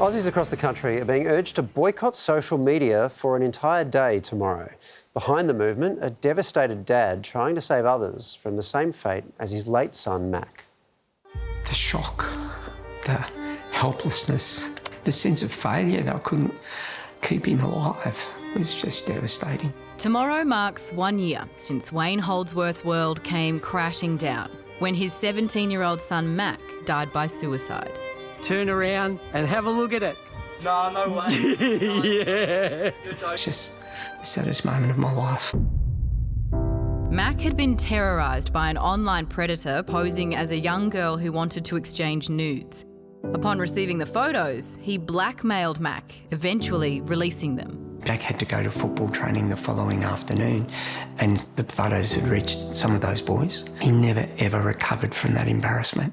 Aussies across the country are being urged to boycott social media for an entire day tomorrow. Behind the movement, a devastated dad trying to save others from the same fate as his late son, Mac. The shock, the helplessness, the sense of failure that I couldn't keep him alive was just devastating. Tomorrow marks 1 year since Wayne Holdsworth's world came crashing down when his 17-year-old son, Mac, died by suicide. Turn around and have a look at it. No way. Yeah. It's just the saddest moment of my life. Mac had been terrorised by an online predator posing as a young girl who wanted to exchange nudes. Upon receiving the photos, he blackmailed Mac, eventually releasing them. Mac had to go to football training the following afternoon and the photos had reached some of those boys. He never ever recovered from that embarrassment.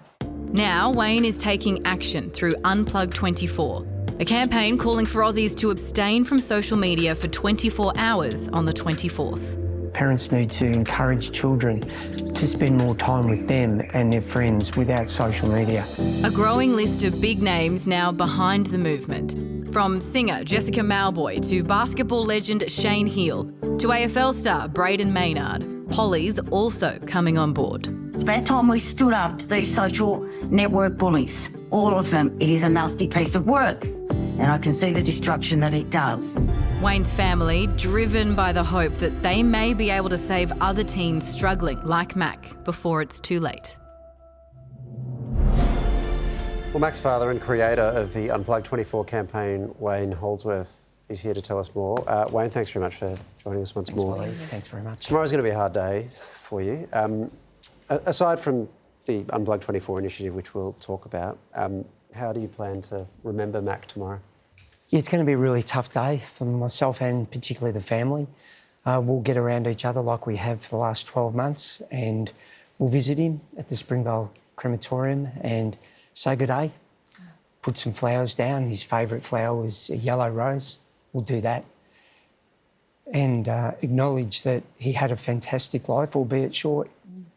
Now, Wayne is taking action through Unplug24, a campaign calling for Aussies to abstain from social media for 24 hours on the 24th. Parents need to encourage children to spend more time with them and their friends without social media. A growing list of big names now behind the movement. From singer Jessica Mauboy to basketball legend Shane Heal to AFL star Braden Maynard, Polly's also coming on board. It's about time we stood up to these social network bullies. All of them. It is a nasty piece of work, and I can see the destruction that it does. Wayne's family, driven by the hope that they may be able to save other teens struggling like Mac before it's too late. Well, Mac's father and creator of the Unplug24 campaign, Wayne Holdsworth, is here to tell us more. Wayne, thanks very much for joining us once more. Thanks very much. Tomorrow's going to be a hard day for you. Aside from the Unplug24 initiative, which we'll talk about, how do you plan to remember Mac tomorrow? Yeah, it's going to be a really tough day for myself and particularly the family. We'll get around each other like we have for the last 12 months and we'll visit him at the Springvale Crematorium and say good day, put some flowers down. His favourite flower was a yellow rose. We'll do that. And acknowledge that he had a fantastic life, albeit short,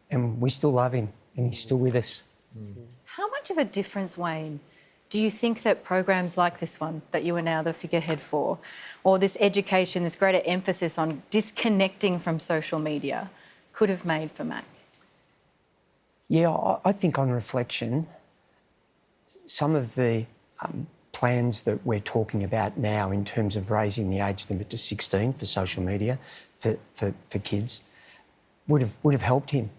and we still love him and he's still with us. How much of a difference, Wayne, do you think that programs like this one, that you are now the figurehead for, or this education, this greater emphasis on disconnecting from social media, could have made for Mac? Yeah, I think on reflection, some of the plans that we're talking about now in terms of raising the age limit to 16 for social media for kids would have helped him.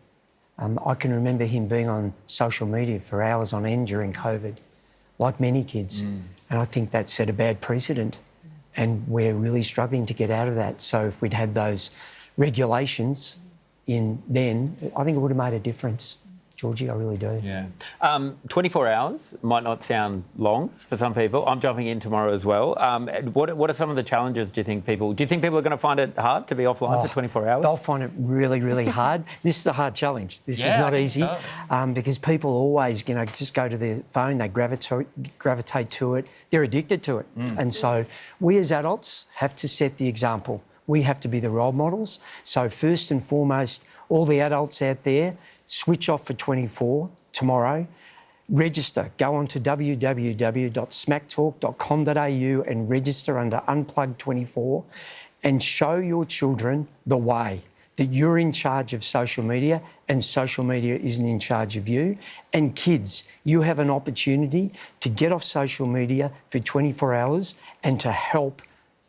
I can remember him being on social media for hours on end during COVID, like many kids. And I think that set a bad precedent. And we're really struggling to get out of that. So if we'd had those regulations in then, I think it would have made a difference. Georgie, I really do. Yeah. 24 hours might not sound long for some people. I'm jumping in tomorrow as well. What are some of the challenges do you think people are going to find it hard to be offline for 24 hours? They'll find it really, really hard. This is a hard challenge. This is not easy because people always, just go to their phone, they gravitate to it. They're addicted to it. And so we as adults have to set the example. We have to be the role models. So first and foremost, all the adults out there, switch off for 24 tomorrow. Register. Go on to www.smacktalk.com.au and register under Unplug24 and show your children the way that you're in charge of social media and social media isn't in charge of you. And kids, you have an opportunity to get off social media for 24 hours and to help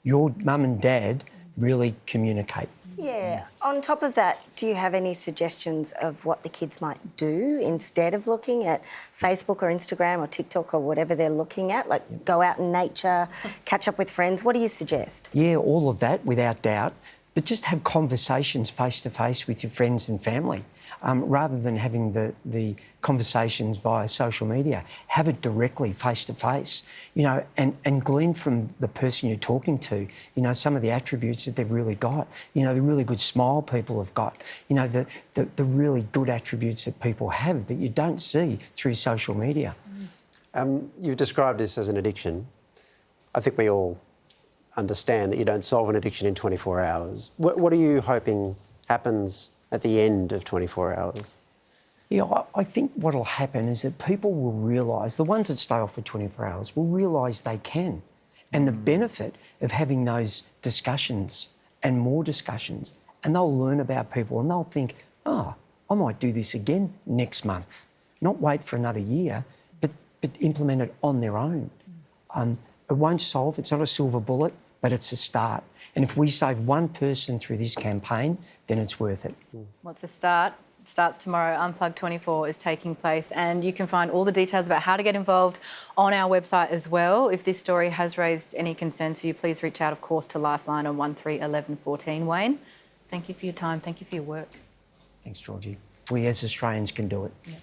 your mum and dad really communicate. Yeah. On top of that, do you have any suggestions of what the kids might do instead of looking at Facebook or Instagram or TikTok or whatever they're looking at? Like go out in nature, catch up with friends. What do you suggest? Yeah, all of that, without doubt. But just have conversations face-to-face with your friends and family rather than having the conversations via social media. Have it directly face-to-face, and glean from the person you're talking to, some of the attributes that they've really got, the really good smile people have got, the really good attributes that people have that you don't see through social media. You've described this as an addiction. I think we all understand that you don't solve an addiction in 24 hours. What are you hoping happens at the end of 24 hours? Yeah, I think what'll happen is that people will realise, the ones that stay off for 24 hours will realise they can. And the benefit of having those discussions and more discussions, and they'll learn about people and they'll think, oh, I might do this again next month. Not wait for another year, but implement it on their own. It won't solve, it's not a silver bullet, but it's a start. And if we save one person through this campaign, then it's worth it. What's a start? It starts tomorrow. Unplugged 24 is taking place, and you can find all the details about how to get involved on our website as well. If this story has raised any concerns for you, please reach out, of course, to Lifeline on 131114. Wayne, thank you for your time. Thank you for your work. Thanks, Georgie. We as Australians can do it. Yeah.